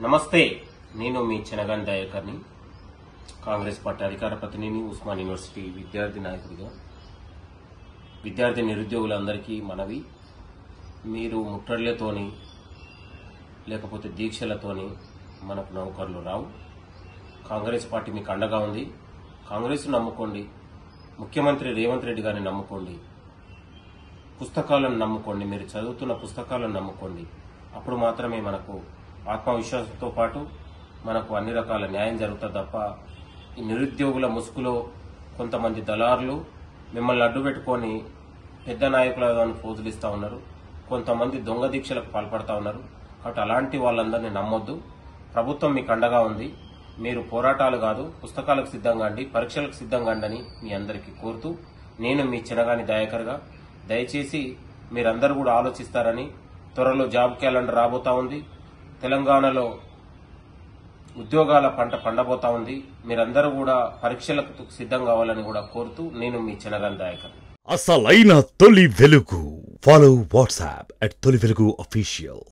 నమస్తే, నేను మీ చెనగాని దయాకర్ని, కాంగ్రెస్ పార్టీ అధికార ప్రతినిధి, ఉస్మాన్ యూనివర్సిటీ విద్యార్థి నాయకుడిగా. విద్యార్థి నిరుద్యోగులందరికీ మనవి, మీరు ముట్టడిలతోని లేకపోతే దీక్షలతోని మనకు నౌకర్లు రావు. కాంగ్రెస్ పార్టీ మీకు అండగా ఉంది. కాంగ్రెస్ నమ్ముకోండి, ముఖ్యమంత్రి రేవంత్ రెడ్డి గారిని నమ్ముకోండి, పుస్తకాలను నమ్ముకోండి, మీరు చదువుతున్న పుస్తకాలను నమ్ముకోండి. అప్పుడు మాత్రమే మనకు ఆత్మవిశ్వాసంతో పాటు మనకు అన్ని రకాల న్యాయం జరుగుతుంది తప్ప ఈ నిరుద్యోగుల ముసుగులో కొంతమంది దళారులు మిమ్మల్ని అడ్డు పెట్టుకొని పెద్ద నాయకులను పోజులిస్తూ ఉన్నారు. కొంతమంది దొంగ దీక్షలకు పాల్పడతా ఉన్నారు. కాబట్టి అలాంటి వాళ్ళందరినీ నమ్మొద్దు. ప్రభుత్వం మీకు అండగా ఉంది. మీరు పోరాటాలు కాదు, పుస్తకాలకు సిద్ధంగా అండి, పరీక్షలకు సిద్ధంగా అండి అని మీ అందరికీ కోరుతూ, నేను మీ చెనగాని దయాకర్గా, దయచేసి మీరందరూ కూడా ఆలోచిస్తారని. త్వరలో జాబ్ క్యాలెండర్ రాబోతా ఉంది. తెలంగాణలో ఉద్యోగాల పంట పండబోతా ఉంది. మీరందరూ కూడా పరీక్షలకు సిద్ధం కావాలని కూడా కోరుతూ, నేను మీ చెనగాని దయాకర్. అసలైన తొలి వెలుగు. ఫాలో వాట్సాప్ @తొలి వెలుగు అఫీషియల్.